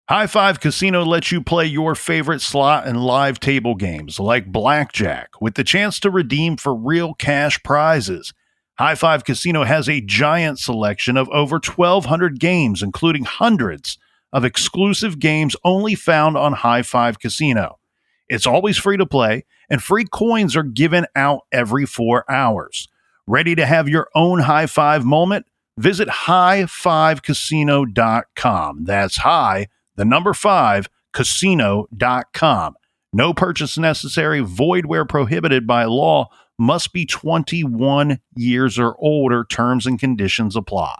High Five Casino lets you play your favorite slot and live table games like blackjack with the chance to redeem for real cash prizes. High Five Casino has a giant selection of over 1,200 games, including hundreds of exclusive games only found on High Five Casino. It's always free to play, and free coins are given out every 4 hours. Ready to have your own high five moment? Visit highfivecasino.com. That's high, the number 5, casino.com. No purchase necessary, void where prohibited by law, must be 21 years or older. Terms and conditions apply.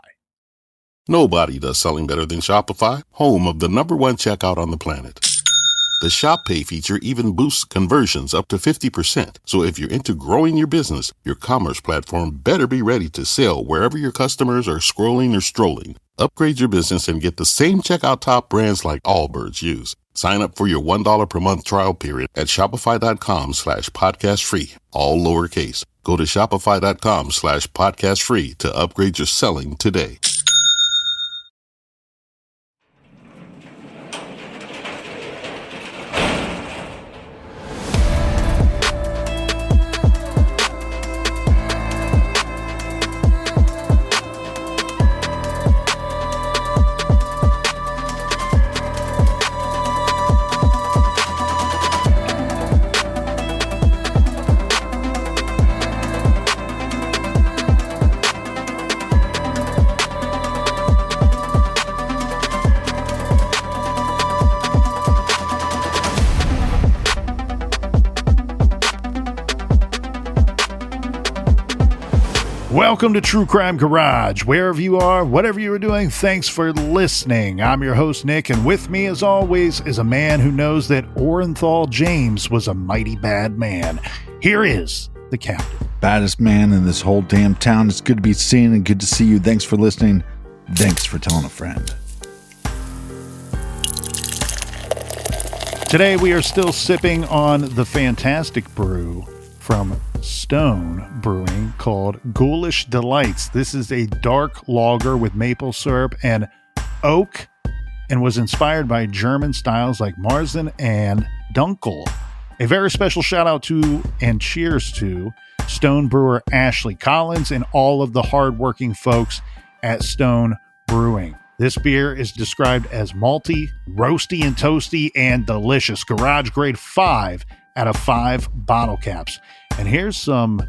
Nobody does selling better than Shopify, home of the #1 checkout on the planet. The Shop Pay feature even boosts conversions up to 50%. So if you're into growing your business, your commerce platform better be ready to sell wherever your customers are scrolling or strolling. Upgrade your business and get the same checkout top brands like Allbirds use. Sign up for your $1 per month trial period at shopify.com/podcast free, all lowercase. Go to shopify.com/podcast free to upgrade your selling today. Welcome to True Crime Garage. Wherever you are, whatever you are doing, thanks for listening. I'm your host, Nick, and with me, as always, is a man who knows that Orenthal James was a mighty bad man. Here is the captain. Baddest man in this whole damn town. It's good to be seen and good to see you. Thanks for listening. Thanks for telling a friend. Today, we are still sipping on the fantastic brew from Stone Brewing called Ghoulish Delights. This is a dark lager with maple syrup and oak and was inspired by German styles like Marzen and Dunkel. A very special shout out to and cheers to Stone brewer Ashley Collins and all of the hardworking folks at Stone Brewing. This beer is described as malty, roasty and toasty, and delicious. Garage grade 5 out of 5 bottle caps. And here's some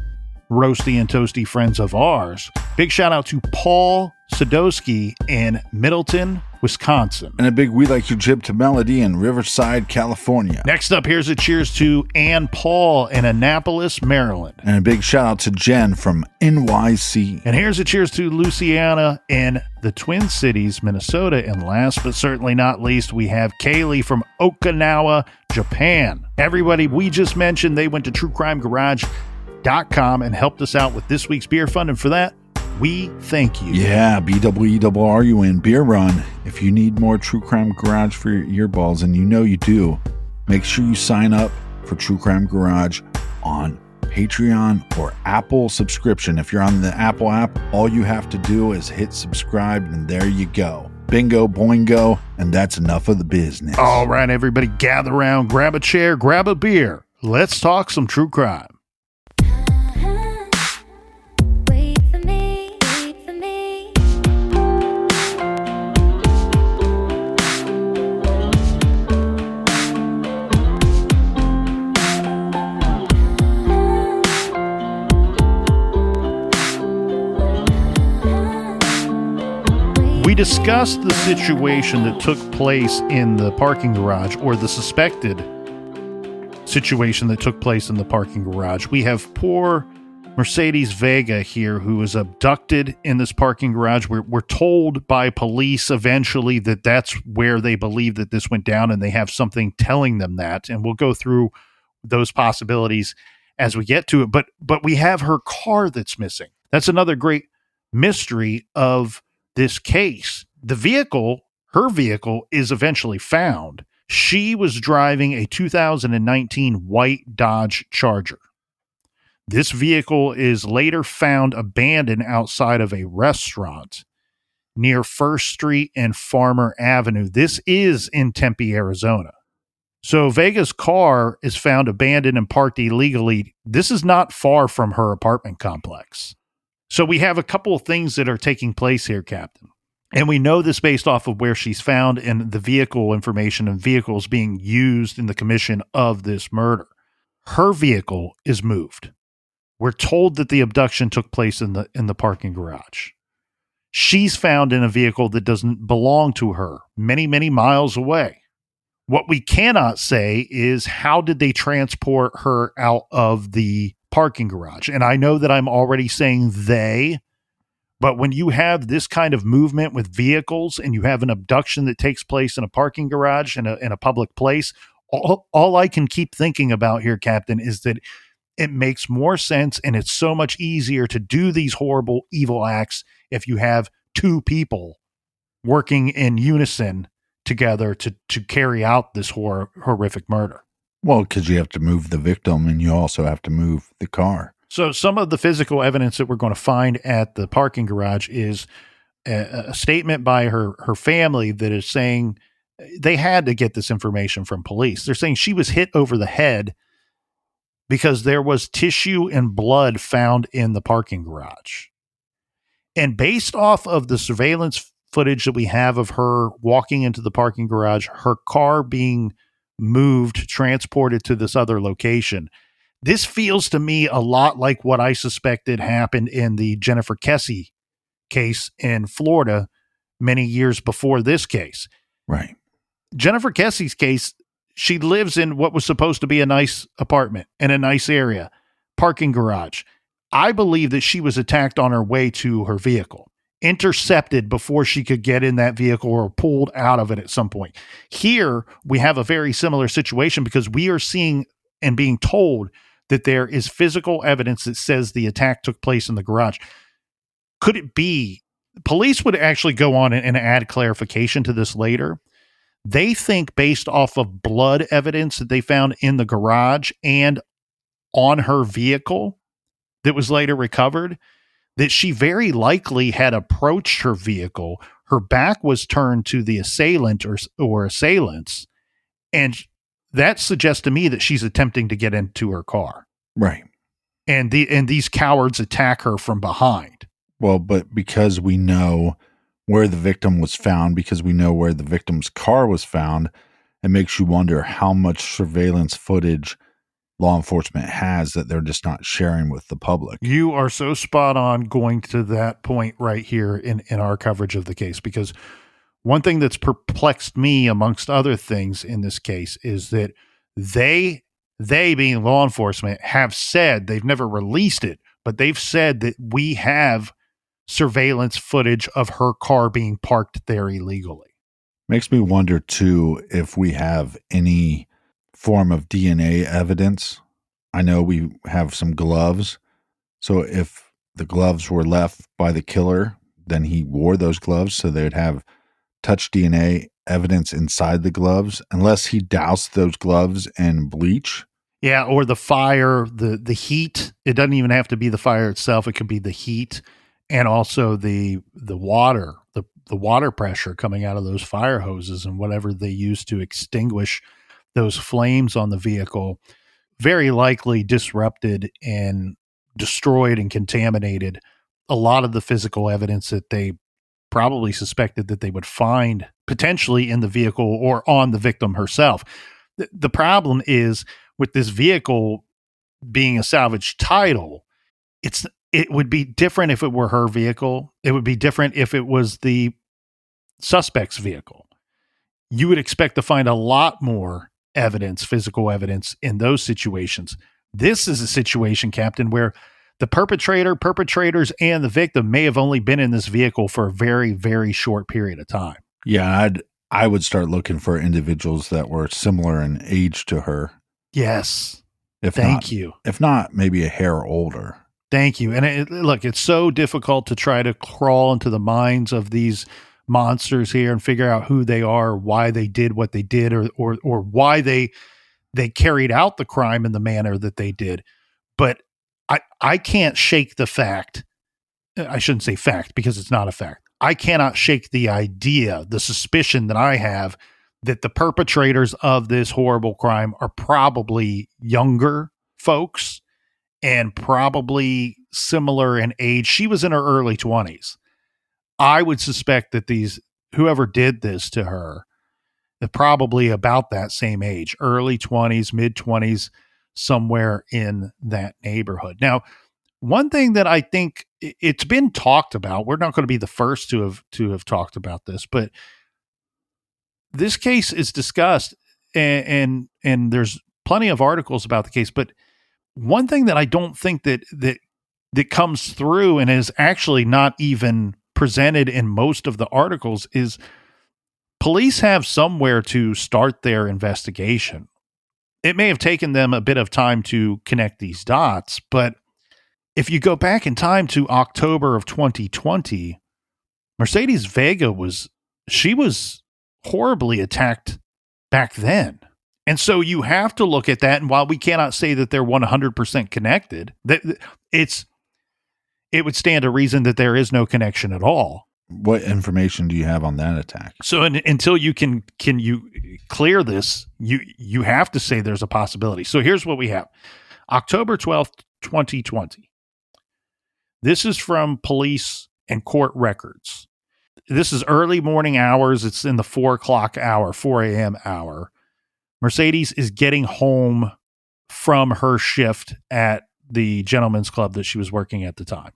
roasty and toasty friends of ours. Big shout out to Paul Sadowski in Middleton, Wisconsin. And a big we like you jib to Melody in Riverside, California. Next up, here's a cheers to Ann Paul in Annapolis, Maryland. And a big shout out to Jen from NYC. And here's a cheers to Luciana in the Twin Cities, Minnesota. And last but certainly not least, we have Kaylee from Okinawa, Japan. Everybody we just mentioned, they went to truecrimegarage.com and helped us out with this week's beer fund. And for that, we thank you. Yeah, BWERUN Beer Run. If you need more True Crime Garage for your earballs, and you know you do, make sure you sign up for True Crime Garage on Patreon or Apple subscription. If you're on the Apple app, all you have to do is hit subscribe, and there you go. Bingo, boingo, and that's enough of the business. All right, everybody, gather around, grab a chair, grab a beer. Let's talk some true crime. We discussed the situation that took place in the parking garage, or the suspected situation that took place in the parking garage. We have poor Mercedes Vega here, who was abducted in this parking garage. We're told by police eventually that that's where they believe that this went down, and they have something telling them that. And we'll go through those possibilities as we get to it. But we have her car that's missing. That's another great mystery of this case. The vehicle, her vehicle, is eventually found. She was driving a 2019 white Dodge Charger. This vehicle is later found abandoned outside of a restaurant. near First Street and Farmer Avenue. This is in Tempe, Arizona. So Vega's car is found abandoned and parked illegally. This is not far from her apartment complex. So we have a couple of things that are taking place here, Captain. And we know this based off of where she's found and the vehicle information and vehicles being used in the commission of this murder. Her vehicle is moved. We're told that the abduction took place in the parking garage. She's found in a vehicle that doesn't belong to her, many, many miles away. What we cannot say is how did they transport her out of the parking garage? And I know that I'm already saying they, but when you have this kind of movement with vehicles and you have an abduction that takes place in a parking garage in a public place, all I can keep thinking about here, Captain, is that it makes more sense and it's so much easier to do these horrible, evil acts if you have two people working in unison together to carry out this horrific murder. Well, because you have to move the victim and you also have to move the car. So some of the physical evidence that we're going to find at the parking garage is a statement by her family that is saying they had to get this information from police. They're saying she was hit over the head because there was tissue and blood found in the parking garage. And based off of the surveillance footage that we have of her walking into the parking garage, her car being moved, transported to this other location, this feels to me a lot like what I suspected happened in the Jennifer Kesse case in Florida many years before this case. Right. Jennifer Kesse's case, she lives in what was supposed to be a nice apartment in a nice area, parking garage. I believe that she was attacked on her way to her vehicle, intercepted before she could get in that vehicle or pulled out of it at some point. Here, we have a very similar situation because we are seeing and being told that there is physical evidence that says the attack took place in the garage. Could it be? Police would actually go on and add clarification to this later. They think based off of blood evidence that they found in the garage and on her vehicle that was later recovered, that she very likely had approached her vehicle. Her back was turned to the assailant or assailants, and that suggests to me that she's attempting to get into her car. Right. And these cowards attack her from behind. Well, but because we know where the victim was found, because we know where the victim's car was found, it makes you wonder how much surveillance footage law enforcement has that they're just not sharing with the public. You are so spot on going to that point right here in our coverage of the case, because one thing that's perplexed me amongst other things in this case is that they being law enforcement have said, they've never released it, but they've said that we have surveillance footage of her car being parked there illegally. Makes me wonder too if we have any form of DNA evidence. I know we have some gloves. So if the gloves were left by the killer, then he wore those gloves so they'd have touch DNA evidence inside the gloves, unless he doused those gloves in bleach. Yeah, or the fire, the heat. It doesn't even have to be the fire itself. It could be the heat and also the water, the water pressure coming out of those fire hoses and whatever they use to extinguish those flames on the vehicle. Very likely disrupted and destroyed and contaminated a lot of the physical evidence that they probably suspected that they would find potentially in the vehicle or on the victim herself. The problem is with this vehicle being a salvage title, it would be different if it were her vehicle. It would be different if it was the suspect's vehicle. You would expect to find a lot more evidence, physical evidence in those situations. This is a situation, Captain, where the perpetrators, and the victim may have only been in this vehicle for a very, very short period of time. Yeah, I would start looking for individuals that were similar in age to her. Yes. Thank you. If not, maybe a hair older. Thank you. And look, it's so difficult to try to crawl into the minds of these monsters here and figure out who they are, why they did what they did, or why they carried out the crime in the manner that they did. But I can't shake the fact. I shouldn't say fact because it's not a fact. I cannot shake the idea, the suspicion that I have that the perpetrators of this horrible crime are probably younger folks and probably similar in age. She was in her early 20s. I would suspect that whoever did this to her, they're probably about that same age, early 20s, mid 20s, somewhere in that neighborhood. Now, one thing that I think it's been talked about, we're not going to be the first to have talked about this, but this case is discussed and there's plenty of articles about the case. But one thing that I don't think that comes through and is actually not even presented in most of the articles is police have somewhere to start their investigation. It may have taken them a bit of time to connect these dots, but if you go back in time to October of 2020, Mercedes Vega was horribly attacked back then. And so you have to look at that. And while we cannot say that they're 100% connected, it would stand to reason that there is no connection at all. What information do you have on that attack? So until you can you clear this, you have to say there's a possibility. So here's what we have. October 12th, 2020. This is from police and court records. This is early morning hours. It's in the 4 a.m. hour. Mercedes is getting home from her shift at the gentleman's club that she was working at the time.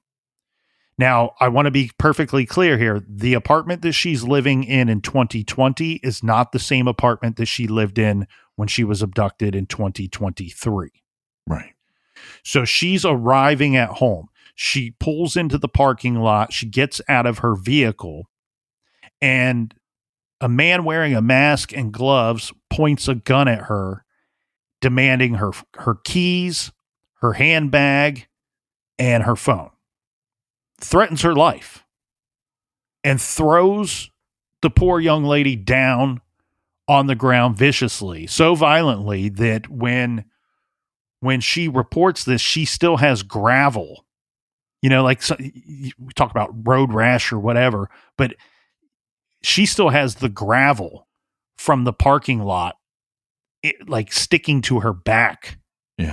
Now, I want to be perfectly clear here. The apartment that she's living in 2020 is not the same apartment that she lived in when she was abducted in 2023. Right. So she's arriving at home. She pulls into the parking lot. She gets out of her vehicle, and a man wearing a mask and gloves points a gun at her, demanding her keys, her handbag, and her phone. Threatens her life and throws the poor young lady down on the ground viciously, so violently that when she reports this, she still has gravel. We talk about road rash or whatever, but she still has the gravel from the parking lot, sticking to her back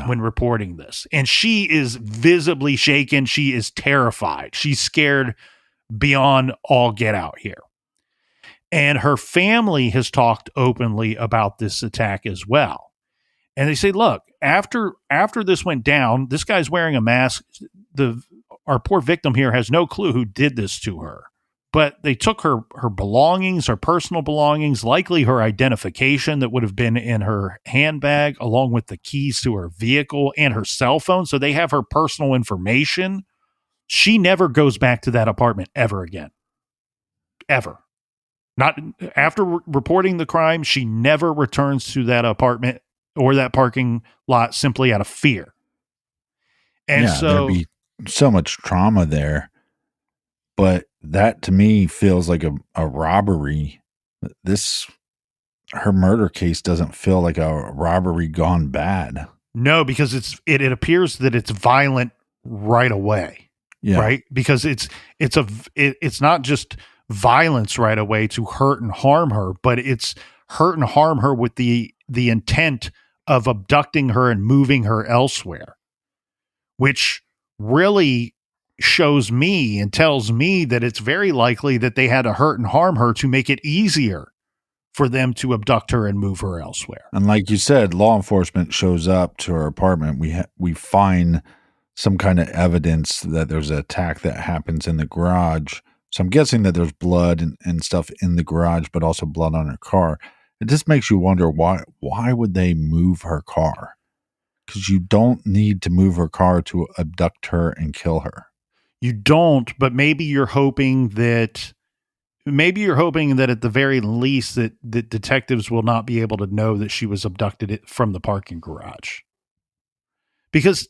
when reporting this. And she is visibly shaken. She is terrified. She's scared beyond all get out here. And her family has talked openly about this attack as well. And they say, look, after this went down, this guy's wearing a mask. Our poor victim here has no clue who did this to her. But they took her belongings, her personal belongings, likely her identification that would have been in her handbag, along with the keys to her vehicle and her cell phone. So they have her personal information. She never goes back to that apartment ever again. Ever. Not after reporting the crime, she never returns to that apartment or that parking lot simply out of fear. And so there'd be so much trauma there. But that to me feels like a robbery. Her murder case doesn't feel like a robbery gone bad. No, because it appears that it's violent right away. Yeah. Right? Because it's not just violence right away to hurt and harm her, but it's hurt and harm her with the intent of abducting her and moving her elsewhere, which really shows me and tells me that it's very likely that they had to hurt and harm her to make it easier for them to abduct her and move her elsewhere. And like you said, law enforcement shows up to her apartment. We find some kind of evidence that there's an attack that happens in the garage. So I'm guessing that there's blood and stuff in the garage, but also blood on her car. It just makes you wonder why would they move her car? Because you don't need to move her car to abduct her and kill her. You don't, but maybe you're hoping that at the very least that detectives will not be able to know that she was abducted from the parking garage. Because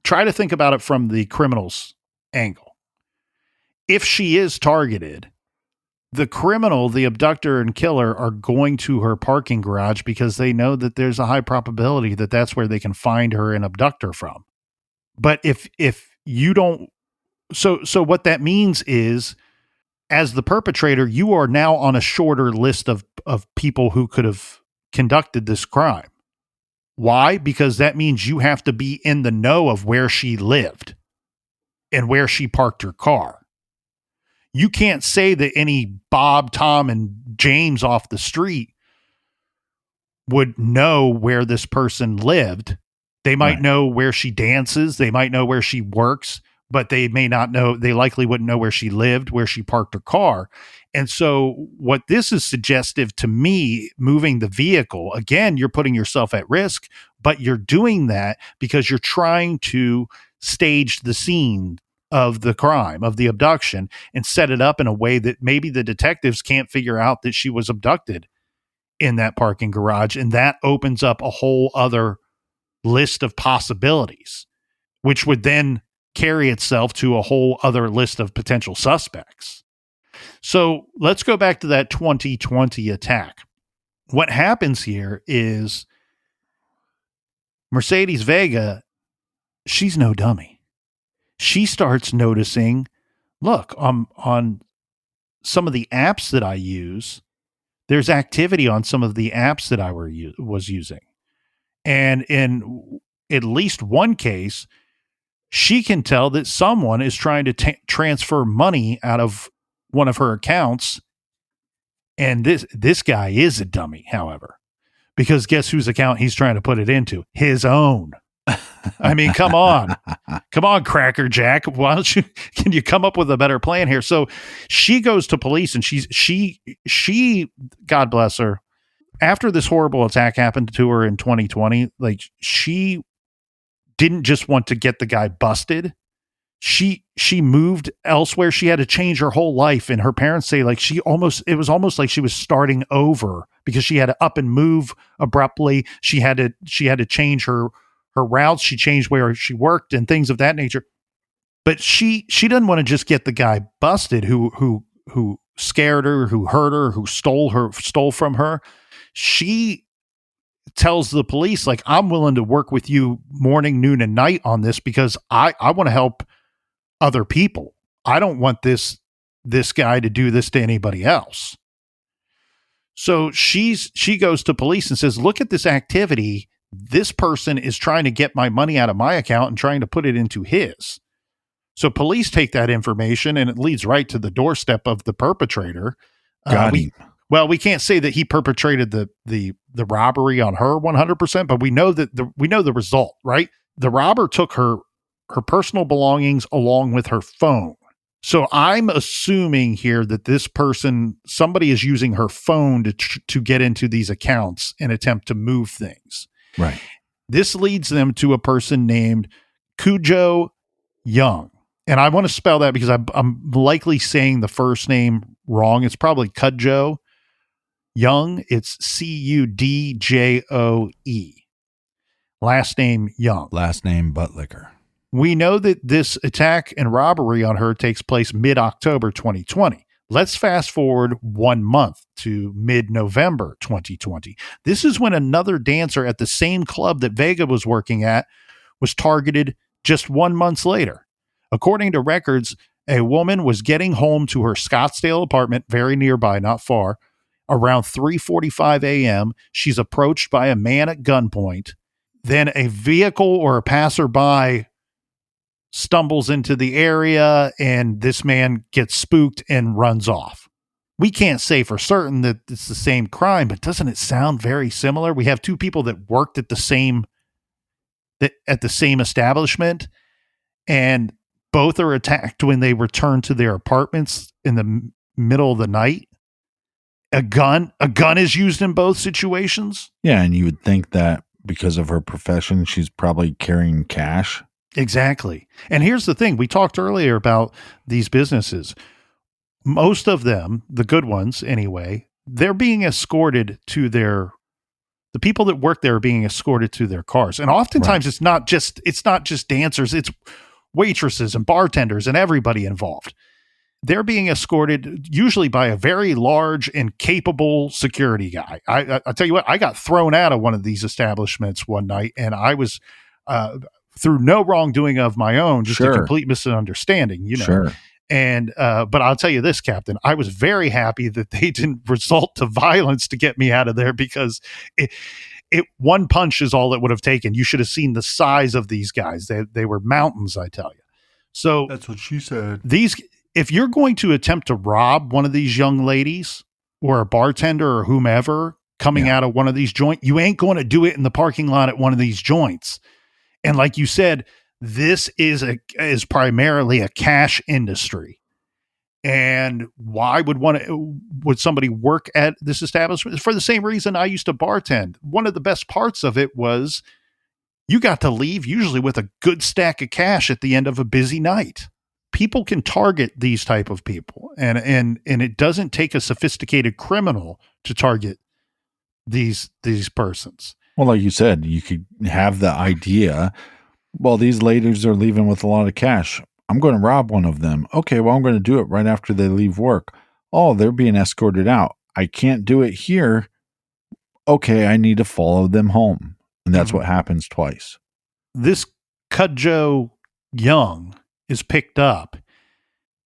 try to think about it from the criminal's angle. If she is targeted, the criminal, the abductor and killer are going to her parking garage because they know that there's a high probability that that's where they can find her and abduct her from. But if you don't So what that means is, as the perpetrator, you are now on a shorter list of people who could have conducted this crime. Why? Because that means you have to be in the know of where she lived and where she parked her car. You can't say that any Bob, Tom, and James off the street would know where this person lived. They might know where she dances. They might know where she works, but they may not know. They likely wouldn't know where she lived, where she parked her car. And so what this is suggestive to me, moving the vehicle, again, you're putting yourself at risk, but you're doing that because you're trying to stage the scene of the crime, of the abduction, and set it up in a way that maybe the detectives can't figure out that she was abducted in that parking garage. And that opens up a whole other list of possibilities, which would then carry itself to a whole other list of potential suspects. So let's go back to that 2020 attack. What happens here is Mercedes Vega, she's no dummy. She starts noticing, look, on some of the apps that I use, there's activity on some of the apps that I was using. And in at least one case, she can tell that someone is trying to transfer money out of one of her accounts. And this guy is a dummy, however, because guess whose account he's trying to put it into? His own. I mean, come on, Cracker Jack. Why don't you, can you come up with a better plan here? So she goes to police and she, God bless her, after this horrible attack happened to her in 2020, like, she didn't just want to get the guy busted. She moved elsewhere. She had to change her whole life. And her parents say, like, it was almost like she was starting over because she had to up and move abruptly. She had to change her routes. She changed where she worked and things of that nature. But she doesn't want to just get the guy busted who scared her, who hurt her, who stole from her. She tells the police, like, I'm willing to work with you morning, noon, and night on this because I want to help other people. I don't want this guy to do this to anybody else. So she goes to police and says, look at this activity. This person is trying to get my money out of my account and trying to put it into his. So police take that information and it leads right to the doorstep of the perpetrator. Got him. Well, we can't say that he perpetrated the robbery on her 100%, but we know the result, right? The robber took her personal belongings along with her phone. So I'm assuming here that this person, somebody is using her phone to get into these accounts and attempt to move things. Right. This leads them to a person named Cujo Young. And I want to spell that because I'm likely saying the first name wrong. It's probably Cudjo Young. It's Cudjoe. Last name Young. Last name Buttlicker. We know that this attack and robbery on her takes place mid-October 2020. Let's fast forward 1 month to mid-November 2020. This is when another dancer at the same club that Vega was working at was targeted just 1 month later. According to records, a woman was getting home to her Scottsdale apartment, very nearby, not far. Around 3:45 a.m., she's approached by a man at gunpoint. Then a vehicle or a passerby stumbles into the area and this man gets spooked and runs off. We can't say for certain that it's the same crime, but doesn't it sound very similar? We have two people that worked at the same establishment, and both are attacked when they return to their apartments in the middle of the night. A gun is used in both situations. Yeah, and you would think that because of her profession, she's probably carrying cash. Exactly. And here's the thing. We talked earlier about these businesses. Most of them, the good ones anyway, they're being escorted to the people that work there are being escorted to their cars. And oftentimes it's not just dancers, it's waitresses and bartenders and everybody involved. They're being escorted usually by a very large and capable security guy. I tell you what, I got thrown out of one of these establishments one night, and I was through no wrongdoing of my own, just a Sure. complete misunderstanding, Sure. And, but I'll tell you this, Captain, I was very happy that they didn't resort to violence to get me out of there, because one punch is all it would have taken. You should have seen the size of these guys. They were mountains, I tell you. So That's what she said. if you're going to attempt to rob one of these young ladies or a bartender or whomever coming out of one of these joints, you ain't going to do it in the parking lot at one of these joints. And like you said, this is primarily a cash industry. And why would somebody work at this establishment? For the same reason I used to bartend. One of the best parts of it was you got to leave usually with a good stack of cash at the end of a busy night. People can target these type of people, and it doesn't take a sophisticated criminal to target these persons. Well, like you said, you could have the idea, well, these ladies are leaving with a lot of cash. I'm going to rob one of them. Okay, well, I'm going to do it right after they leave work. Oh, they're being escorted out. I can't do it here. Okay, I need to follow them home. And that's what happens twice. This Cudjoe Young is picked up.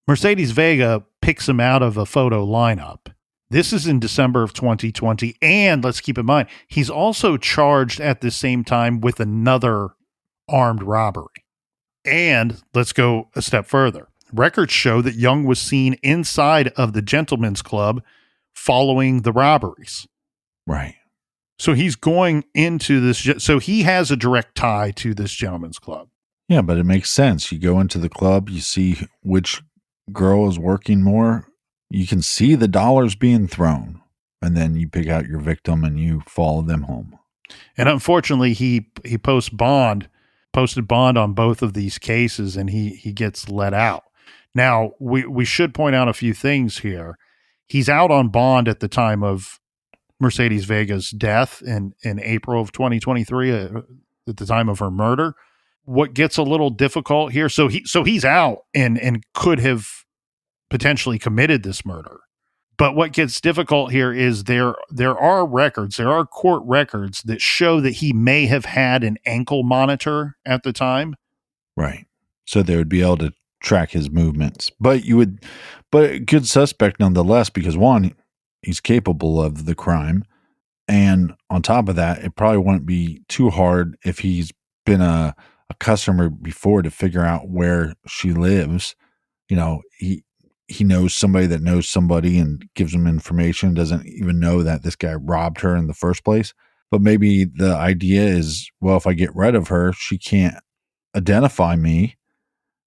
Mercedes Vega picks him out of a photo lineup. This is in December of 2020. And let's keep in mind, he's also charged at the same time with another armed robbery. And let's go a step further. Records show that Young was seen inside of the Gentlemen's Club following the robberies. Right. So he's going into this. So he has a direct tie to this Gentlemen's Club. Yeah, but it makes sense. You go into the club, you see which girl is working more. You can see the dollars being thrown. And then you pick out your victim and you follow them home. And unfortunately, he posted bond on both of these cases, and he gets let out. Now, we should point out a few things here. He's out on bond at the time of Mercedes Vega's death in April of 2023, at the time of her murder. What gets a little difficult here, so he's out and could have potentially committed this murder. But what gets difficult here is there are court records that show that he may have had an ankle monitor at the time. Right. So they would be able to track his movements. But a good suspect nonetheless, because one, he's capable of the crime. And on top of that, it probably wouldn't be too hard if he's been a customer before to figure out where she lives. You know, he knows somebody that knows somebody and gives them information, doesn't even know that this guy robbed her in the first place. But maybe the idea is, well, if I get rid of her, she can't identify me.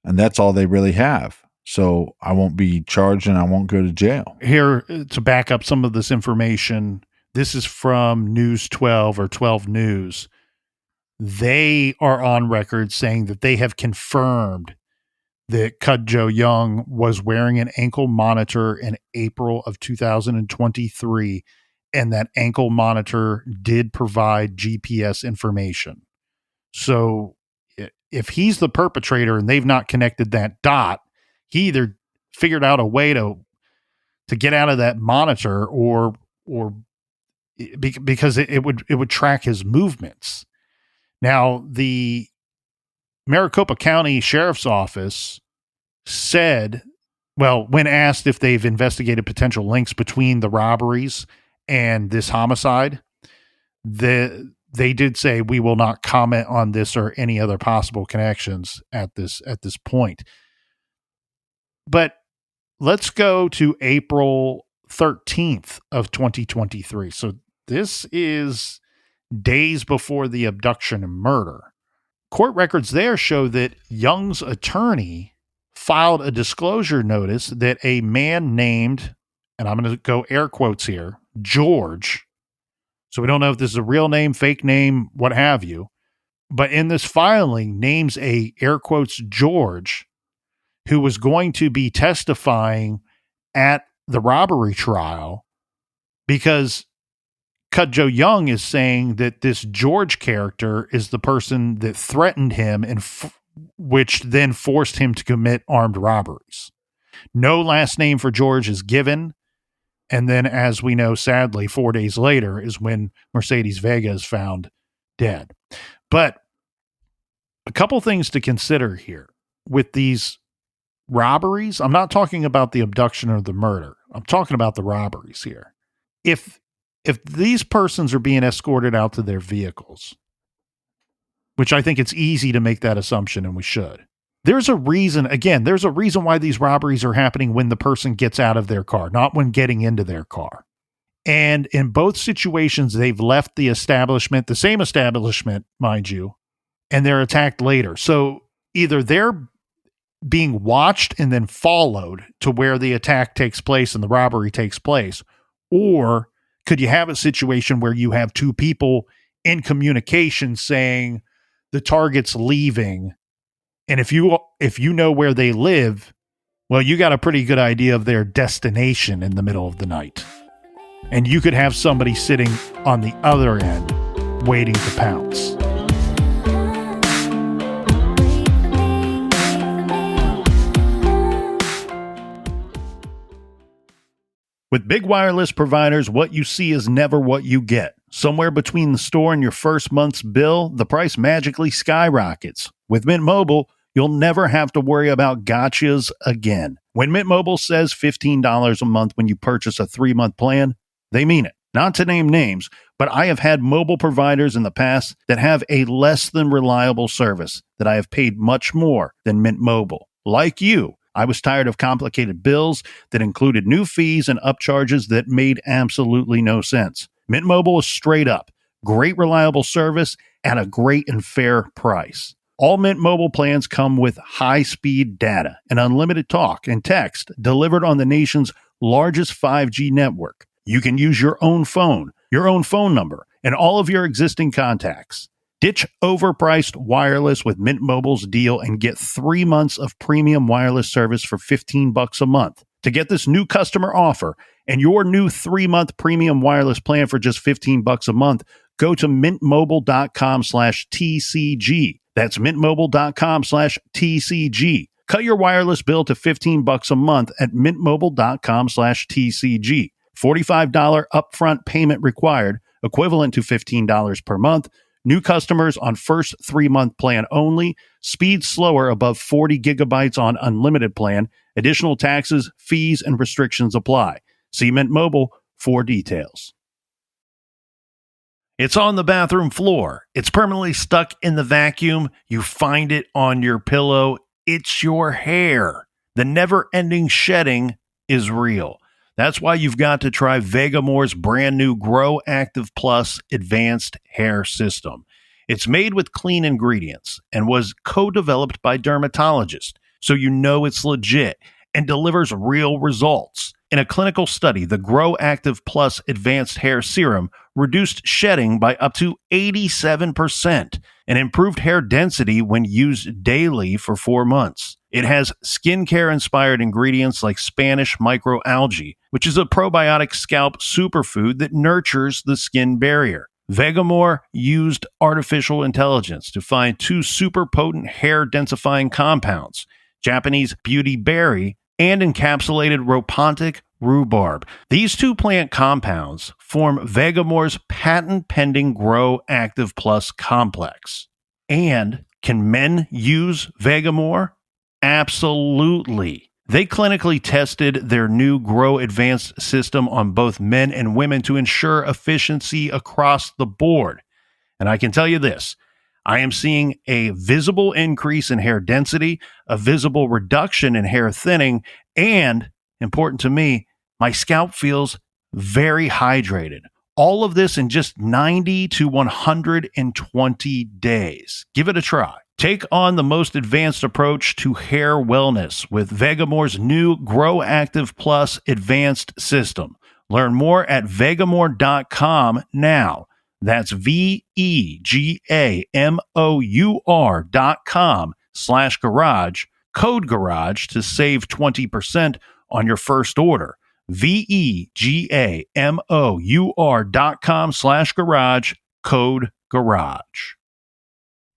And that's all they really have. So I won't be charged and I won't go to jail. Here, to back up some of this information, this is from News 12 or 12 News. They are on record saying that they have confirmed that Cudjoe Young was wearing an ankle monitor in April of 2023, and that ankle monitor did provide GPS information. So if he's the perpetrator and they've not connected that dot, he either figured out a way to get out of that monitor or because it would track his movements. Now, the Maricopa County Sheriff's Office said, well, when asked if they've investigated potential links between the robberies and this homicide, they did say, we will not comment on this or any other possible connections at this point. But let's go to April 13th of 2023. So this is days before the abduction and murder. Court records there show that Young's attorney filed a disclosure notice that a man named, and I'm going to go air quotes here, George. So we don't know if this is a real name, fake name, what have you. But in this filing, names a air quotes George, who was going to be testifying at the robbery trial, because Cudjoe Young is saying that this George character is the person that threatened him and which then forced him to commit armed robberies. No last name for George is given. And then, as we know, sadly, 4 days later is when Mercedes Vega is found dead. But A couple things to consider here with these robberies. I'm not talking about the abduction or the murder. I'm talking about the robberies here. If these persons are being escorted out to their vehicles, which I think it's easy to make that assumption, and we should. There's a reason why these robberies are happening when the person gets out of their car, not when getting into their car. And in both situations, they've left the establishment, the same establishment, mind you, and they're attacked later. So either they're being watched and then followed to where the attack takes place and the robbery takes place, or could you have a situation where you have two people in communication saying the target's leaving, and if you know where they live, well, you got a pretty good idea of their destination in the middle of the night. And you could have somebody sitting on the other end waiting to pounce. With big wireless providers, what you see is never what you get. Somewhere between the store and your first month's bill, the price magically skyrockets. With Mint Mobile, you'll never have to worry about gotchas again. When Mint Mobile says $15 a month when you purchase a 3-month plan, they mean it. Not to name names, but I have had mobile providers in the past that have a less than reliable service that I have paid much more than Mint Mobile. Like you, I was tired of complicated bills that included new fees and upcharges that made absolutely no sense. Mint Mobile is straight up. Great reliable service at a great and fair price. All Mint Mobile plans come with high-speed data and unlimited talk and text delivered on the nation's largest 5G network. You can use your own phone number, and all of your existing contacts. Ditch overpriced wireless with Mint Mobile's deal and get 3 months of premium wireless service for $15 a month. To get this new customer offer and your new 3-month premium wireless plan for just $15 a month, go to mintmobile.com/TCG. That's mintmobile.com/TCG. Cut your wireless bill to $15 a month at mintmobile.com/TCG. $45 upfront payment required, equivalent to $15 per month. New customers on first 3-month plan only. Speed slower above 40 gigabytes on unlimited plan. Additional taxes, fees, and restrictions apply. See Mint Mobile for details. It's on the bathroom floor. It's permanently stuck in the vacuum. You find it on your pillow. It's your hair. The never-ending shedding is real. That's why you've got to try Vegamore's brand new Grow Active Plus Advanced Hair System. It's made with clean ingredients and was co-developed by dermatologists, so you know it's legit and delivers real results. In a clinical study, the Grow Active Plus Advanced Hair Serum reduced shedding by up to 87% and improved hair density when used daily for 4 months. It has skincare-inspired ingredients like Spanish microalgae, which is a probiotic scalp superfood that nurtures the skin barrier. Vegamore used artificial intelligence to find 2 super potent hair densifying compounds, Japanese beauty berry and encapsulated Ropontic rhubarb. These 2 plant compounds form Vegamore's patent-pending Grow Active Plus complex. And can men use Vegamore? Absolutely. They clinically tested their new Grow Advanced system on both men and women to ensure efficiency across the board. And I can tell you this, I am seeing a visible increase in hair density, a visible reduction in hair thinning, and, important to me, my scalp feels very hydrated. All of this in just 90 to 120 days. Give it a try. Take on the most advanced approach to hair wellness with Vegamore's new Grow Active Plus Advanced System. Learn more at vegamore.com now. That's vegamor.com/garage, code garage to save 20% on your first order. vegamor.com/garage, code garage.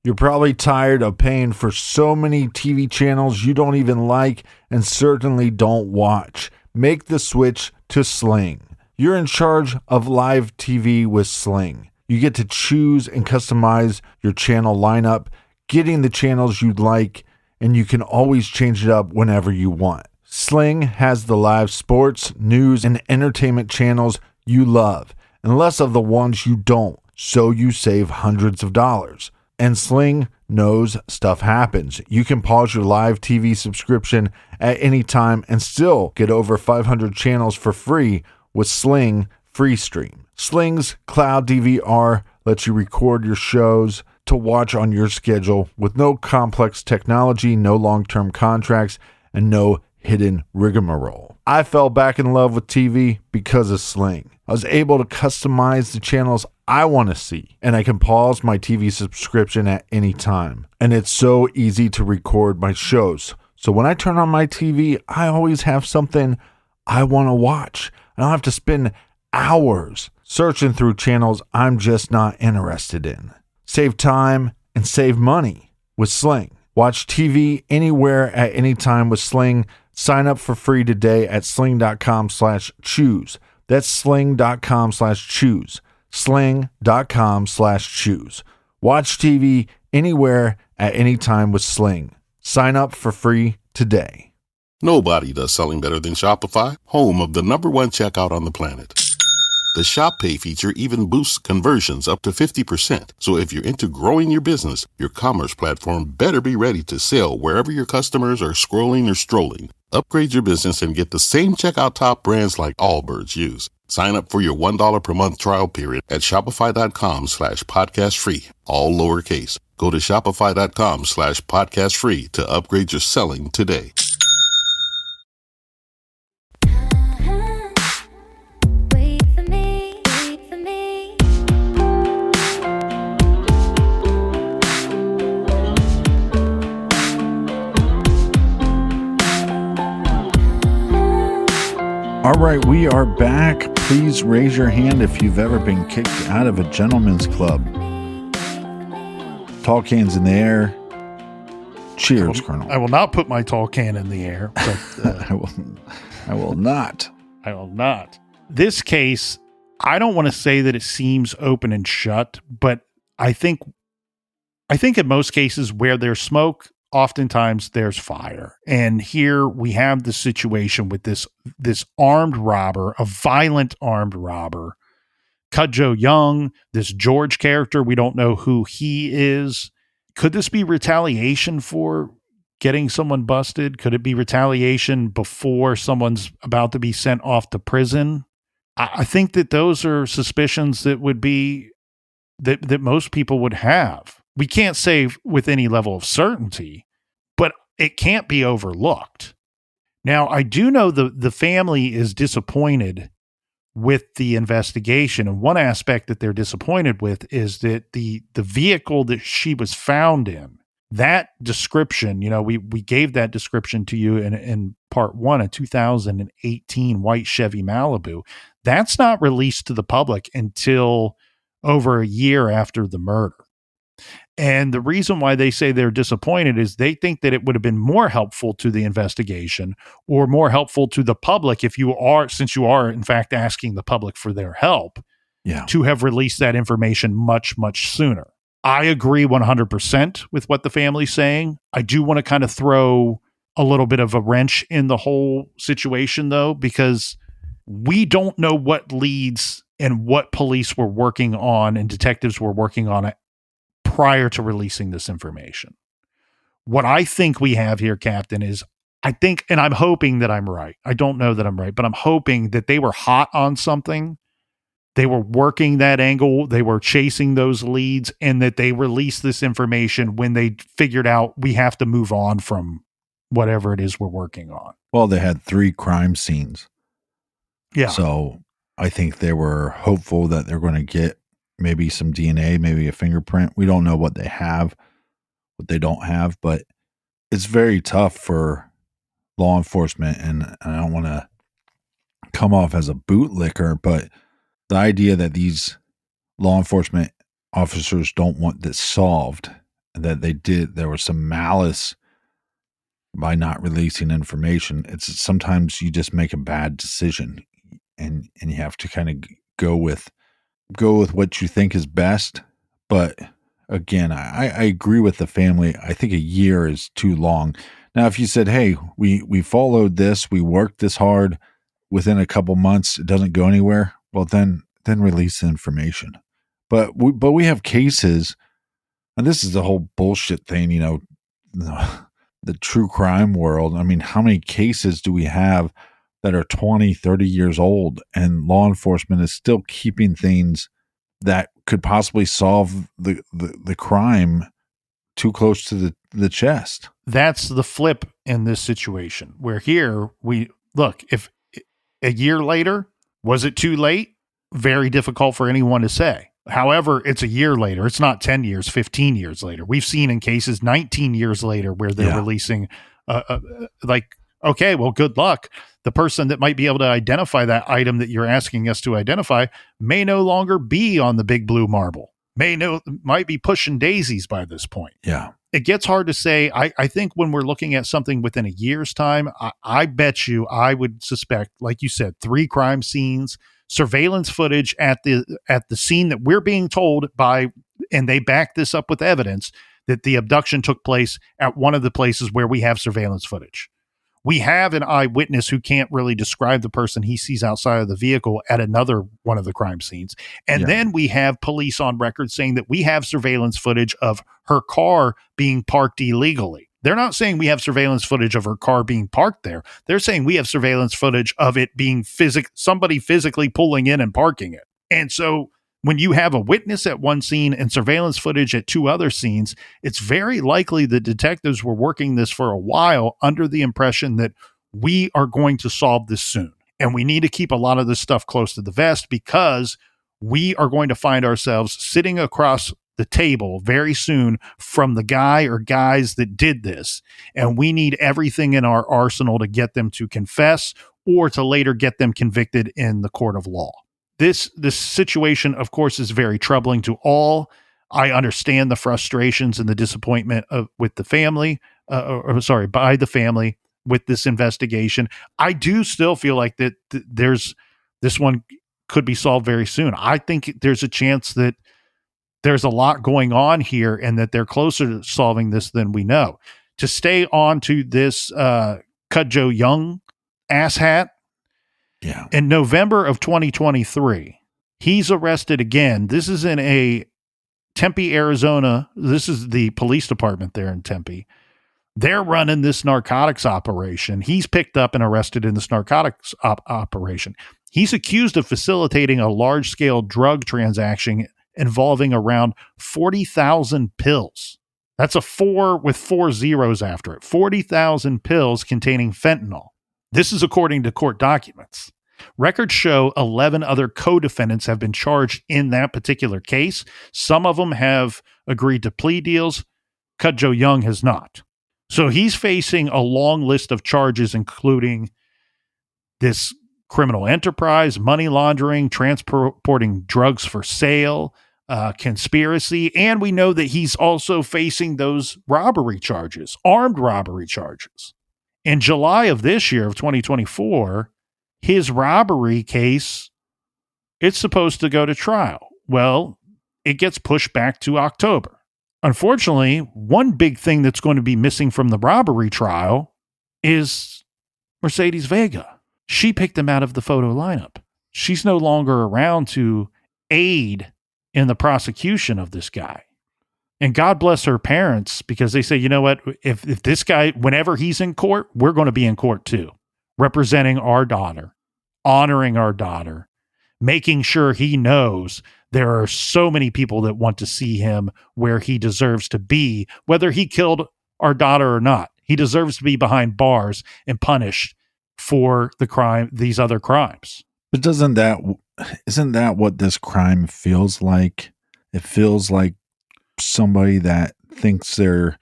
You're probably tired of paying for so many TV channels you don't even like and certainly don't watch. Make the switch to Sling. You're in charge of live TV with Sling. You get to choose and customize your channel lineup, getting the channels you'd like, and you can always change it up whenever you want. Sling has the live sports, news, and entertainment channels you love, and less of the ones you don't, so you save hundreds of dollars. And Sling knows stuff happens. You can pause your live TV subscription at any time and still get over 500 channels for free with Sling Free Stream. Sling's Cloud DVR lets you record your shows to watch on your schedule with no complex technology, no long-term contracts, and no hidden rigmarole. I fell back in love with TV because of Sling. I was able to customize the channels I want to see, and I can pause my TV subscription at any time. And it's so easy to record my shows. So when I turn on my TV, I always have something I want to watch. I don't have to spend hours searching through channels I'm just not interested in. Save time and save money with Sling. Watch TV anywhere at any time with Sling. Sign up for free today at sling.com/choose. That's sling.com/choose. Sling.com/choose. Watch TV anywhere at any time with Sling. Sign up for free today. Nobody does selling better than Shopify, home of the #1 checkout on the planet. The Shop Pay feature even boosts conversions up to 50%. So if you're into growing your business, your commerce platform better be ready to sell wherever your customers are scrolling or strolling. Upgrade your business and get the same checkout top brands like Allbirds use. Sign up for your $1 per month trial period at shopify.com/podcast free, all lowercase. Go to shopify.com/podcast free to upgrade your selling today. All right, we are back. Please raise your hand if you've ever been kicked out of a gentleman's club. Tall cans in the air. Cheers, Colonel. I will not put my tall can in the air, but I will not. I will not. This case, I don't want to say that it seems open and shut, but I think in most cases where there's smoke, oftentimes there's fire. And here we have the situation with this armed robber, a violent armed robber, Cudjoe Young, this George character. We don't know who he is. Could this be retaliation for getting someone busted? Could it be retaliation before someone's about to be sent off to prison? I think that those are suspicions that would be that most people would have. We can't say with any level of certainty, but it can't be overlooked. Now, I do know the family is disappointed with the investigation. And one aspect that they're disappointed with is that the vehicle that she was found in, that description, we gave that description to you in part one, a 2018 white Chevy Malibu. That's not released to the public until over a year after the murder. And the reason why they say they're disappointed is they think that it would have been more helpful to the investigation or more helpful to the public since you are in fact asking the public for their help, to have released that information much, much sooner. I agree 100% with what the family's saying. I do want to kind of throw a little bit of a wrench in the whole situation, though, because we don't know what leads and what police were working on and detectives were working on it prior to releasing this information. What I think we have here, Captain, is and I'm hoping that I'm right. I don't know that I'm right, but I'm hoping that they were hot on something. They were working that angle. They were chasing those leads, and that they released this information when they figured out we have to move on from whatever it is we're working on. Well, they had 3 crime scenes. Yeah. So I think they were hopeful that they're going to get maybe some DNA, maybe a fingerprint. We don't know what they have, what they don't have, but it's very tough for law enforcement. And I don't want to come off as a bootlicker, but the idea that these law enforcement officers don't want this solved, that there was some malice by not releasing information. It's sometimes you just make a bad decision and you have to kind of go with what you think is best. But again, I agree with the family. I think a year is too long. Now, if you said, "Hey, we followed this, we worked this hard, within a couple months, it doesn't go anywhere," well, then release the information. But we have cases, and this is the whole bullshit thing, the true crime world. I mean, how many cases do we have that are 20, 30 years old, and law enforcement is still keeping things that could possibly solve the crime too close to the chest? That's the flip in this situation, where here we look, if a year later, was it too late? Very difficult for anyone to say. However, it's a year later. It's not 10 years, 15 years later. We've seen in cases 19 years later where they're releasing, okay, well, good luck. The person that might be able to identify that item that you're asking us to identify may no longer be on the big blue marble, might be pushing daisies by this point. Yeah. It gets hard to say. I think when we're looking at something within a year's time, I bet you, I would suspect, like you said, 3 crime scenes, surveillance footage at the scene that we're being told by, and they back this up with evidence that the abduction took place at one of the places where we have surveillance footage. We have an eyewitness who can't really describe the person he sees outside of the vehicle at another one of the crime scenes. And then we have police on record saying that we have surveillance footage of her car being parked illegally. They're not saying we have surveillance footage of her car being parked there. They're saying we have surveillance footage of it being somebody physically pulling in and parking it. And so when you have a witness at one scene and surveillance footage at 2 other scenes, it's very likely the detectives were working this for a while under the impression that we are going to solve this soon. And we need to keep a lot of this stuff close to the vest, because we are going to find ourselves sitting across the table very soon from the guy or guys that did this. And we need everything in our arsenal to get them to confess or to later get them convicted in the court of law. This situation, of course, is very troubling to all. I understand the frustrations and the disappointment with the family, by the family with this investigation. I do still feel like that this one could be solved very soon. I think there's a chance that there's a lot going on here and that they're closer to solving this than we know. To stay on to this Cudjoe Young asshat, yeah. in November of 2023, he's arrested again. This is in a Tempe, Arizona. This is the police department there in Tempe. They're running this narcotics operation. He's picked up and arrested in this narcotics operation. He's accused of facilitating a large-scale drug transaction involving around 40,000 pills. That's a 4 with 4 zeros after it. 40,000 pills containing fentanyl. This is according to court documents. Records show 11 other co-defendants have been charged in that particular case. Some of them have agreed to plea deals. Cudjoe Young has not. So he's facing a long list of charges, including this criminal enterprise, money laundering, transporting drugs for sale, conspiracy, and we know that he's also facing those robbery charges, armed robbery charges. In July of this year, of 2024, his robbery case, it's supposed to go to trial. Well, it gets pushed back to October. Unfortunately, one big thing that's going to be missing from the robbery trial is Mercedes Vega. She picked him out of the photo lineup. She's no longer around to aid in the prosecution of this guy. And God bless her parents, because they say, you know what, if this guy, whenever he's in court, we're going to be in court too, representing our daughter, honoring our daughter, making sure he knows there are so many people that want to see him where he deserves to be, whether he killed our daughter or not. He deserves to be behind bars and punished for the crime, these other crimes. But isn't that what this crime feels like? It feels like somebody that thinks they're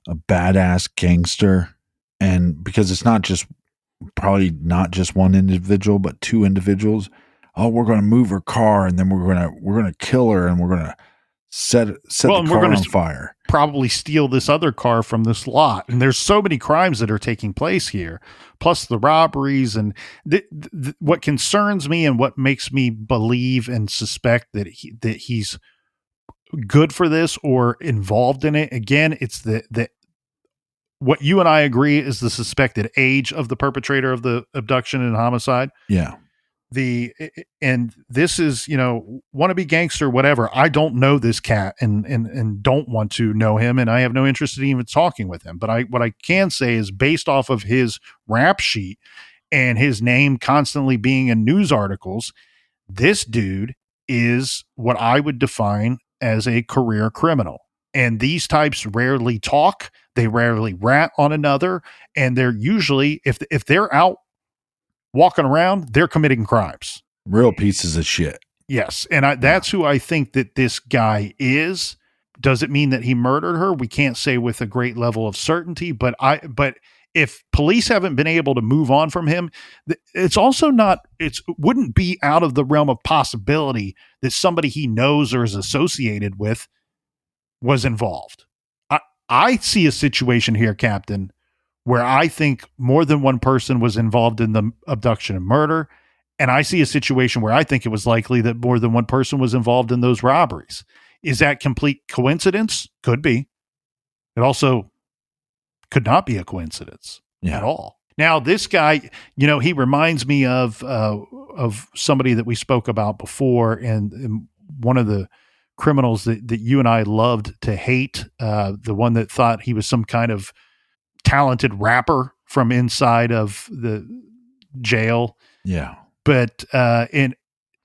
a badass gangster, and because it's probably not just one individual, but 2 individuals. Oh, we're going to move her car, and then we're going to kill her, and we're going to set the car on fire. Probably steal this other car from this lot. And there's so many crimes that are taking place here, plus the robberies. And what concerns me and what makes me believe and suspect that he's good for this or involved in it. Again, it's the what you and I agree is the suspected age of the perpetrator of the abduction and homicide. Yeah. And this is, wannabe gangster, whatever. I don't know this cat and don't want to know him, and I have no interest in even talking with him. But what I can say is, based off of his rap sheet and his name constantly being in news articles, this dude is what I would define as a career criminal. And these types rarely talk, they rarely rat on another, and they're usually, if they're out walking around, they're committing crimes. Real pieces of shit. Yes. And that's who I think that this guy is. Does it mean that he murdered her? We can't say with a great level of certainty, but if police haven't been able to move on from him, it's also not, wouldn't be out of the realm of possibility that somebody he knows or is associated with was involved. I see a situation here, Captain, where I think more than one person was involved in the abduction and murder. And I see a situation where I think it was likely that more than one person was involved in those robberies. Is that complete coincidence? Could be. It also could not be a coincidence at all. Now, this guy, he reminds me of somebody that we spoke about before, and one of the criminals that you and I loved to hate, the one that thought he was some kind of talented rapper from inside of the jail. Yeah. But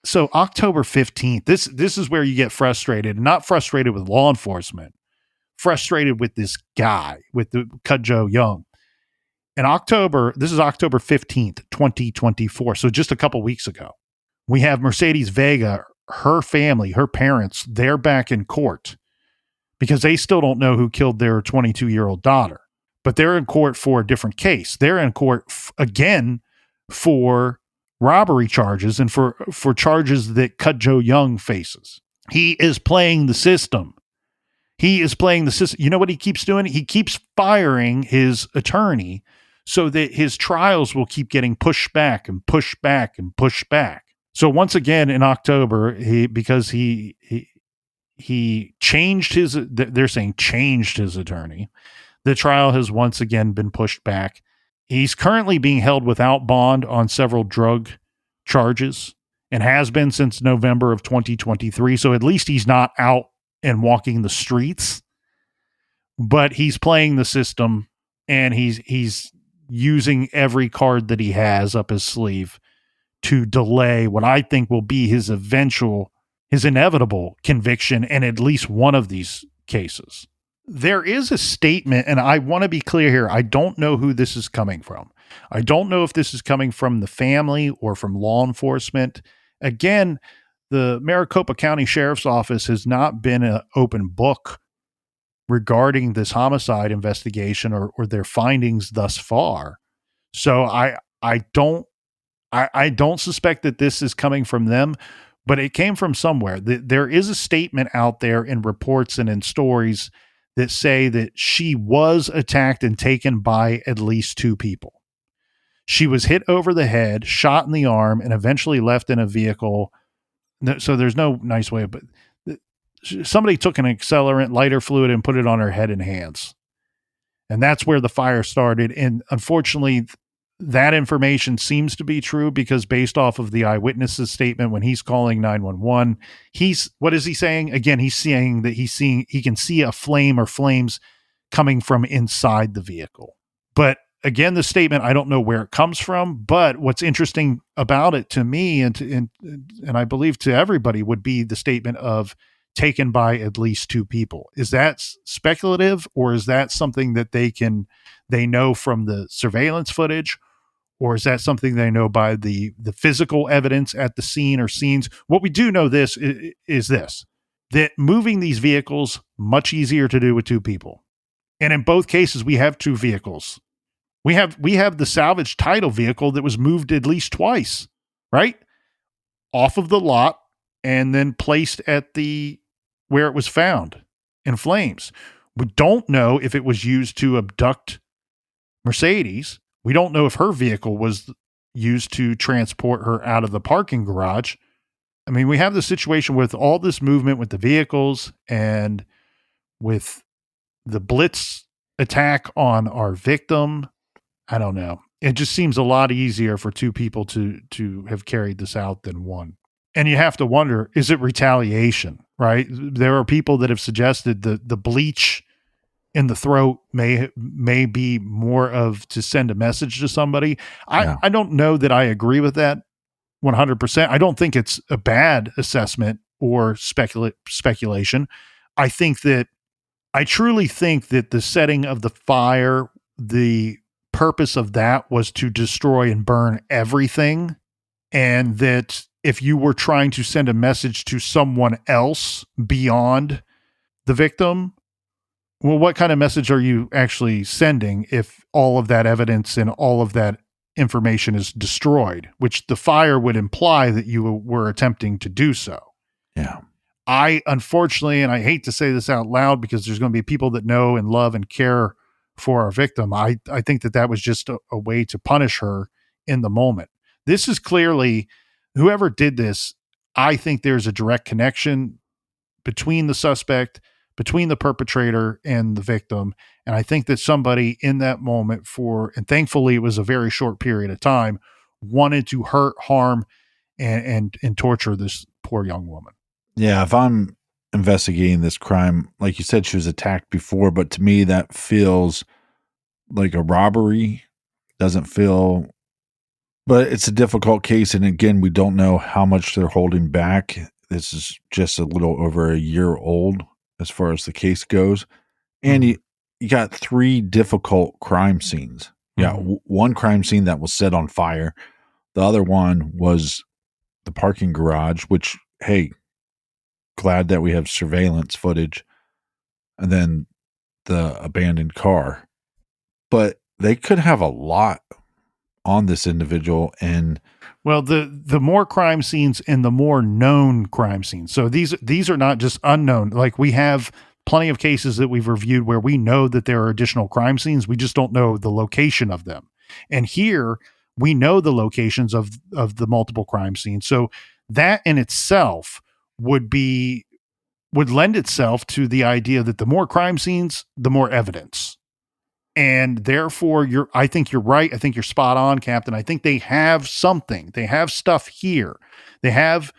so October 15th, this is where you get frustrated, not frustrated with law enforcement, frustrated with this guy, with the Cudjoe Young. In October, this is October 15th, 2024. So just a couple weeks ago, we have Mercedes Vega, her family, her parents, they're back in court because they still don't know who killed their 22-year-old daughter. But they're in court for a different case. They're in court again for robbery charges and for charges that Cudjoe Young faces. He is playing the system. He is playing the system. You know what he keeps doing? He keeps firing his attorney so that his trials will keep getting pushed back and pushed back and pushed back. So once again in October, because he changed his, they're saying changed his attorney, the trial has once again been pushed back. He's currently being held without bond on several drug charges and has been since November of 2023. So at least he's not out and walking the streets, but he's playing the system and he's using every card that he has up his sleeve to delay what I think will be his inevitable conviction in at least one of these cases. There is a statement, and I want to be clear here. I don't know who this is coming from. I don't know if this is coming from the family or from law enforcement. Again, the Maricopa County Sheriff's Office has not been an open book regarding this homicide investigation or their findings thus far. So I don't suspect that this is coming from them, but it came from somewhere. There is a statement out there in reports and in stories that say that she was attacked and taken by at least two people. She was hit over the head, shot in the arm, and eventually left in a vehicle. So there's no nice way, but somebody took an accelerant, lighter fluid, and put it on her head and hands. And that's where the fire started. And unfortunately, that information seems to be true because based off of the eyewitness's statement, when he's calling 911, what is he saying? Again, he's saying that he can see a flame or flames coming from inside the vehicle. But again, the statement, I don't know where it comes from, but what's interesting about it to me and I believe to everybody would be the statement of taken by at least two people. Is that speculative, or is that something that they know from the surveillance footage? Or is that something they know by the physical evidence at the scene or scenes? What we do know is that moving these vehicles, much easier to do with two people. And in both cases, we have two vehicles. We have the salvage title vehicle that was moved at least twice, right? Off of the lot and then placed at where it was found in flames. We don't know if it was used to abduct Mercedes. We don't know if her vehicle was used to transport her out of the parking garage I mean, we have the situation with all this movement with the vehicles and with the blitz attack on our victim. I don't know. It just seems a lot easier for two people to have carried this out than one. And you have to wonder, is it retaliation, right? There are people that have suggested the bleach in the throat may be more of to send a message to somebody. I don't know that I agree with that 100%. I don't think it's a bad assessment or speculation. I truly think that the setting of the fire, the purpose of that was to destroy and burn everything. And that if you were trying to send a message to someone else beyond the victim, well, what kind of message are you actually sending if all of that evidence and all of that information is destroyed, which the fire would imply that you were attempting to do so? Yeah. I, unfortunately, and I hate to say this out loud because there's going to be people that know and love and care for our victim. I think that was just a way to punish her in the moment. This is clearly, whoever did this, I think there's a direct connection between the suspect, between the perpetrator and the victim. And I think that somebody in that moment and thankfully it was a very short period of time, wanted to hurt, harm, and torture this poor young woman. Yeah, if I'm investigating this crime, like you said, she was attacked before, but to me, that feels like a robbery. Doesn't feel, but it's a difficult case. And again, we don't know how much they're holding back. This is just a little over a year old as far as the case goes. And you got 3 difficult crime scenes. Yeah, one crime scene that was set on fire. The other one was the parking garage, which, hey, glad that we have surveillance footage, and then the abandoned car. But they could have a lot on this individual. And well, the more crime scenes and the more known crime scenes. So these are not just unknown. Like, we have plenty of cases that we've reviewed where we know that there are additional crime scenes. We just don't know the location of them. And here we know the locations of the multiple crime scenes. So that in itself would lend itself to the idea that the more crime scenes, the more evidence. And therefore I think you're right. I think you're spot on, Captain. I think they have something. They have stuff here. They have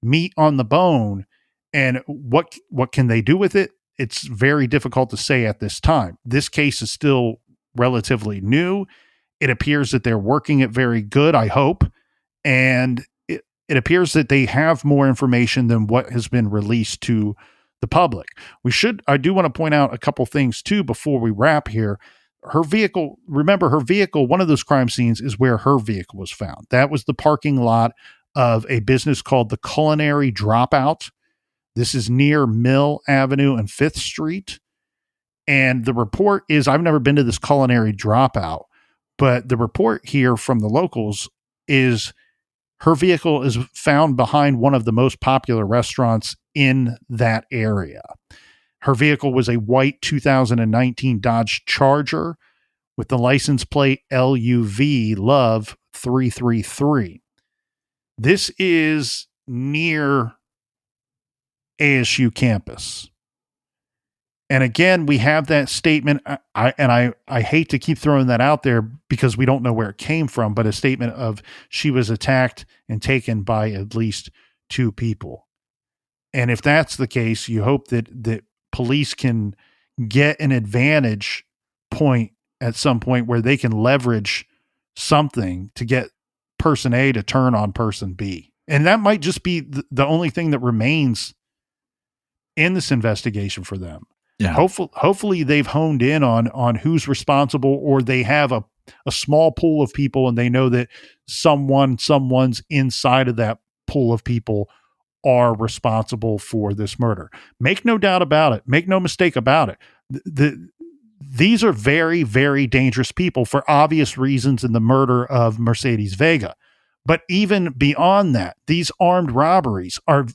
meat on the bone. And what can they do with it? It's very difficult to say at this time. This case is still relatively new. It appears that they're working it very good, I hope. And it appears that they have more information than what has been released to the public. I do want to point out a couple things too before we wrap here. Her vehicle, one of those crime scenes is where her vehicle was found. That was the parking lot of a business called the Culinary Dropout. This is near Mill Avenue and 5th Street. And the report is, I've never been to this Culinary Dropout, but the report here from the locals is her vehicle is found behind one of the most popular restaurants in that area. Her vehicle was a white 2019 Dodge Charger with the license plate LUV Love 333. This is near ASU campus. And again, we have that statement. I hate to keep throwing that out there because we don't know where it came from, but a statement of she was attacked and taken by at least 2 people. And if that's the case, you hope that police can get an advantage point at some point where they can leverage something to get person A to turn on person B. And that might just be the only thing that remains in this investigation for them. yeah, Hopefully they've honed in on who's responsible, or they have a small pool of people and they know that someone's inside of that pool of people are responsible for this murder. Make no doubt about it. Make no mistake about it. These are very, very dangerous people for obvious reasons in the murder of Mercedes Vega. But even beyond that, these armed robberies are,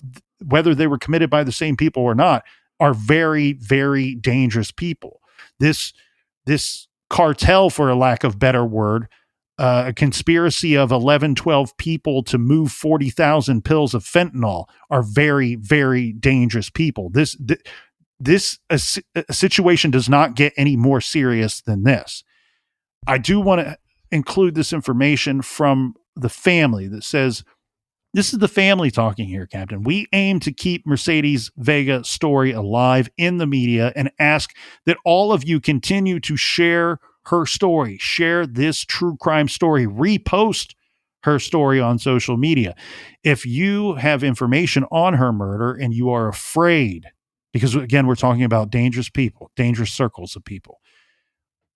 whether they were committed by the same people or not, are very, very dangerous people. This cartel, for a lack of better word, a conspiracy of 11, 12 people to move 40,000 pills of fentanyl are very, very dangerous people. This situation does not get any more serious than this. I do want to include this information from the family that says, this is the family talking here, Captain. We aim to keep Mercedes Vega story alive in the media and ask that all of you continue to share her story, share this true crime story, repost her story on social media. If you have information on her murder and you are afraid, because again, we're talking about dangerous people, dangerous circles of people.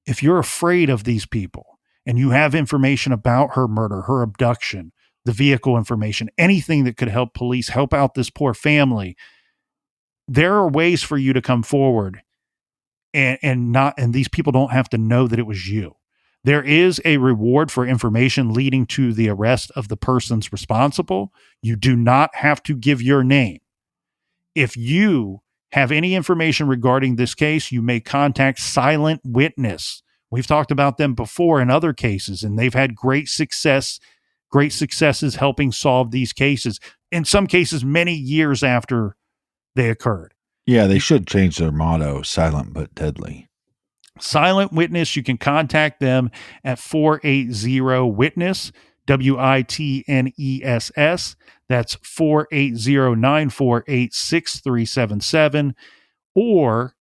If you're afraid of these people and you have information about her murder, her abduction, the vehicle information, anything that could help police help out this poor family, there are ways for you to come forward and these people don't have to know that it was you. There is a reward for information leading to the arrest of the persons responsible. You do not have to give your name. If you have any information regarding this case, you may contact Silent Witness. We've talked about them before in other cases, and they've had great successes helping solve these cases. In some cases, many years after they occurred. Yeah, they should change their motto, silent but deadly. Silent Witness, you can contact them at 480-WITNESS, WITNESS. That's 480-948-6377. Or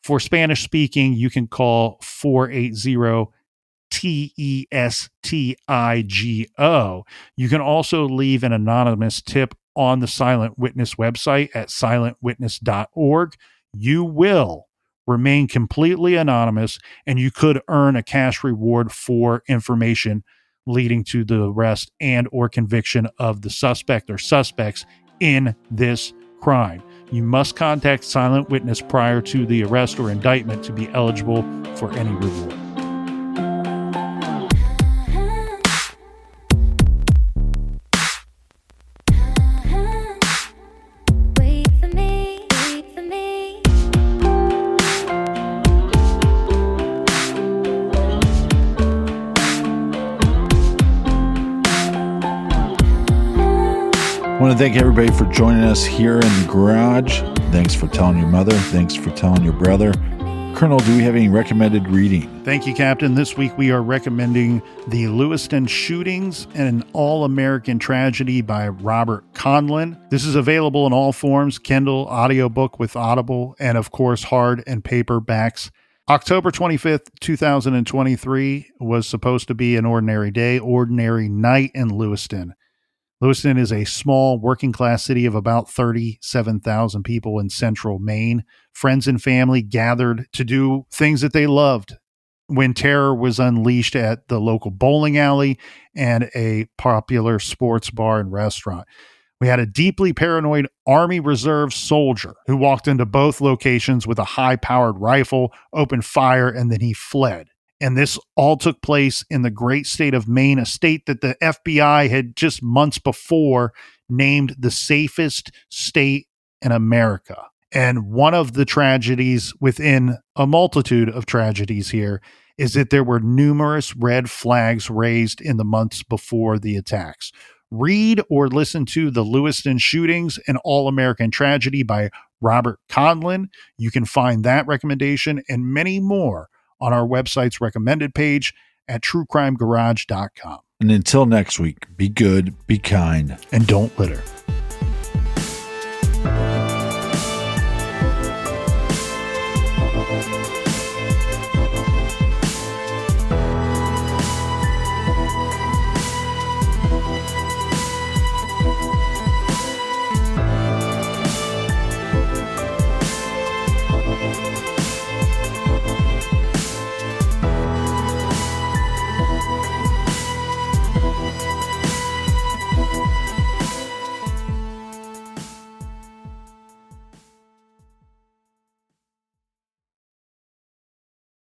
for Spanish speaking, you can call 480-TESTIGO. You can also leave an anonymous tip on the Silent Witness website at silentwitness.org. You will remain completely anonymous, and you could earn a cash reward for information leading to the arrest and or conviction of the suspect or suspects in this crime. You must contact Silent Witness prior to the arrest or indictment to be eligible for any reward. I want to thank everybody for joining us here in the garage. Thanks for telling your mother. Thanks for telling your brother. Colonel, do we have any recommended reading? Thank you, Captain. This week we are recommending The Lewiston Shootings and an All-American Tragedy by Robert Conlon. This is available in all forms, Kindle, audiobook with Audible, and of course hard and paperbacks. October 25th, 2023 was supposed to be an ordinary day, ordinary night in Lewiston. Lewiston is a small working-class city of about 37,000 people in central Maine. Friends and family gathered to do things that they loved when terror was unleashed at the local bowling alley and a popular sports bar and restaurant. We had a deeply paranoid Army Reserve soldier who walked into both locations with a high-powered rifle, opened fire, and then he fled. And this all took place in the great state of Maine, a state that the FBI had just months before named the safest state in America. And one of the tragedies within a multitude of tragedies here is that there were numerous red flags raised in the months before the attacks. Read or listen to The Lewiston Shootings, an All-American Tragedy by Robert Conlon. You can find that recommendation and many more on our website's recommended page at truecrimegarage.com. And until next week, be good, be kind, and don't litter.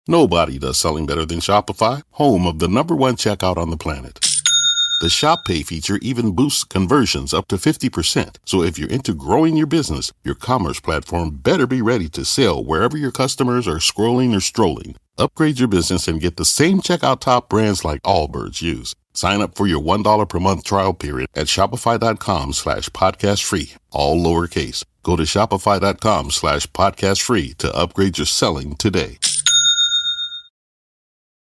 Nobody does selling better than Shopify, home of the #1 checkout on the planet. The Shop Pay feature even boosts conversions up to 50%. So if you're into growing your business, your commerce platform better be ready to sell wherever your customers are scrolling or strolling. Upgrade your business and get the same checkout top brands like Allbirds use. Sign up for your $1 per month trial period at shopify.com/podcast free, all lowercase. Go to shopify.com/podcast free to upgrade your selling today.